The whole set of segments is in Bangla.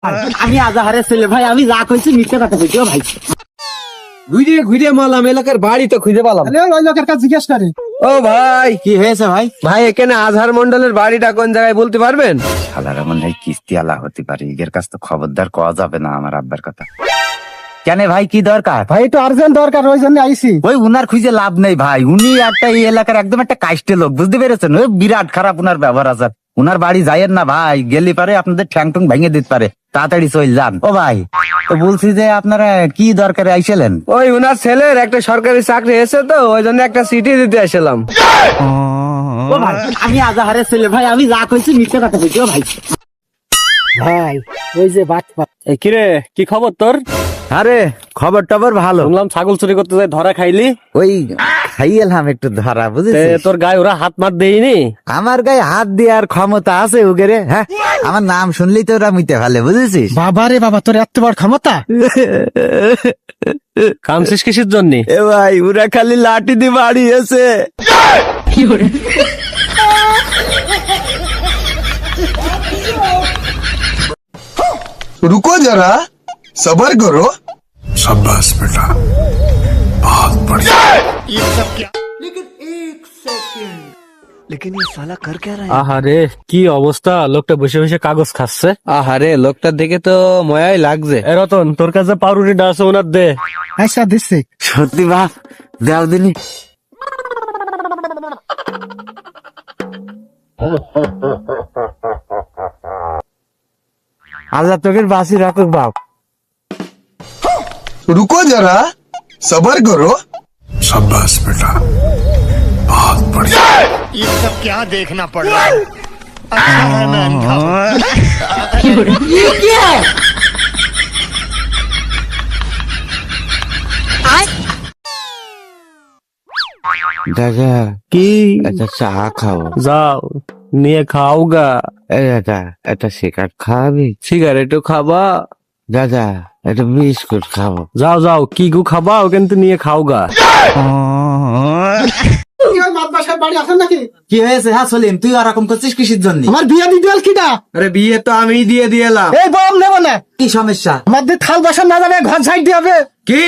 আমি আজাহারের ছেলে ভাই, আমি যা কইছি মিথ্যে কথা কইছি ও ভাই। ঘুরে ঘুরে মালাম এলাকার বাড়ি তো খুঁজে পেলাম। ওই লোকের কাছে জিজ্ঞেস করে। ও ভাই, কি হয়েছে ভাই? ভাই এখানে আজহার মন্ডলের বাড়িটা কোন জায়গায় বলতে পারবেন? শালারা মনে হয় কিস্তি আলা হতে পারে, এর কাছ তো খবরদার কওয়া যাবে না আমার আব্বার কথা। কেন ভাই, কি দরকার? ভাই একটু আর্জেন্ট দরকার, ওই জন্য আইছি। ওই উনার খুঁজে লাভ নেই ভাই, উনি একটা এই এলাকার একদম একটা কাস্টে লোক, বুঝতে পেরেছেন? ওই বিরাট খারাপ উনার ব্যবহার আছে। উনার বাড়ি যাইয়েন না ভাই, গেলি পারে আপনাদের ঠ্যাং টুং ভেঙে দিতে পারে, তাড়াতাড়ি চল যান। ও ভাই, তো বলছি যে আপনারা কি দরকারে আইছিলেন? ওই উনার ছেলের একটা সরকারি চাকরি এসে তো ওই জন্য একটা চিঠি দিতে আসলাম। ও ভাই, আমি আজাহারের ছেলে ভাই, আমি যা কইছি মিথ্যে কথা কইছি ও ভাই। ভাই ওই যে বাটপার। কিরে, কি খবর তোর? আরে খবর টবর ভালো। শুনলাম ছাগল চুরি করতে যাই ধরা খাইলি। ওই খাইয়েলাম একটু ধরা, বুঝেছিস? তোর গায়ে ওরা হাত মাত দেয়নি? আমার গায়ে হাত দেওয়ার ক্ষমতা আছে উগেরে? হ্যাঁ, আমার নাম শুনলেই তো ওরা মিটে ফেলে, বুঝেছিস? বাবা রে বাবা, তোর এত বড় ক্ষমতা! কামছিস কিসের জন্য? এ ভাই, ওরা খালি লাঠি দিয়ে বাড়িয়েছে। रुको जरा, सबर करो। शाबाश बेटा, बहुत बढ़िया। আহারে কি অবস্থা, লোকটা বসে বসে কাগজ খাচ্ছে। আহারে, লোকটার দেখে তো ময়াই লাগছে। এ রতন, তোর কাছে পাউরুটিটা আছে, ওনার দে। আচ্ছা দিচ্ছি। সত্যি বাপ, দেও দিনি। আল্লাহ তোকে বাঁচি রাখুক বাপ। रुको जरा, सबर करो। शाबाश बेटा, बहुत बढ़िया। ये सब क्या देखना पड़ रहा है? अच्छा है मैं अंधा हूं। দাদা কি? একটা চা খাও। যাও নিয়ে খাওগা। এই দাদা, একটা সিগারেট খাওয়াবি? সিগারেটও খাবা? দাদা একটা বিস্কুট খাবো। যাও যাও, কি গু খাবা ওখান থেকে নিয়ে খাওগা। মাদ্রাসার বাড়ি আছেন নাকি? কি হয়েছে? হ্যাঁ সলিম, তুই ওরকম করছিস কিসের জন্য? আমার বিয়ে দিতে গেল কিটা? আরে বিয়ে তো আমি দিয়ে দিয়েলাম। এই বম নেব না। কি সমস্যা? আমাদের থাল বাসন না যাবে, ঘর সাইড দিয়ে হবে। কি?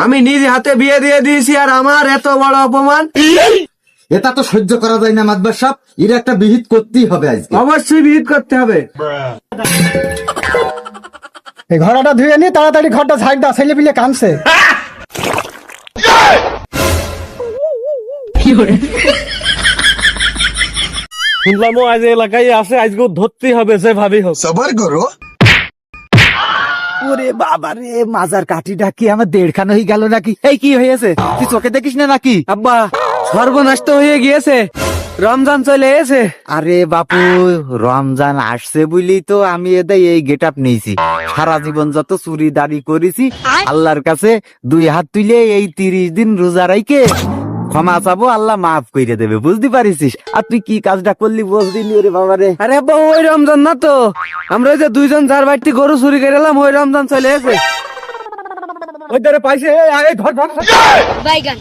আমি নিজ হাতে বিয়ে দিয়ে দিয়েছি আর আমার এত বড় অপমান? এটা তো সহ্য করা যায় না মাদবার সাহেব, এর একটা বিহিত করতেই হবে আজকে। অবশ্যই বিহিত করতে হবে। এই ঘরটা ধুয়ে নি, তাড়াতাড়ি ঘরটা সাইড দাও, ছেলে পিলে কানছে। শুনলাম ও আজ এলাকায় আছে, আজকে ধরতেই হবে যে ভাবি হোক। सबर करो। ওরে বাবা রে, মাজার কাঠিটা কি আমার দেড়খান হয়ে গেল নাকি? এই কি হয়েছে? তুই চোখে দেখিস না নাকি? আব্বা, সর্বনাশ তো হয়ে গিয়েছে, রমজান চলে এসে। আরে বাপু, রমজান আসছে বলি তো আমি এদের এই গেট আপ নিয়েছি। সারা জীবন যত চুরি দাড়ি করেছি, আল্লাহর কাছে 2 হাত তুলে এই 30 দিন রোজা রাইকে ক্ষমা চাবো, আল্লাহ মাফ করে দেবে, বুঝতে পারিস? আর তুই কি কাজটা করলি বুঝদিনি? ওরে বাবা রে। আরে আব্বা, ওই রমজান না তো, আমরা ওই যে 2 জন যার বাড়িতে গরু চুরি করে এলাম, ওই রমজান চলে এসে। ওই ধরে পাইছে, এই ধর ধর। বাইগান।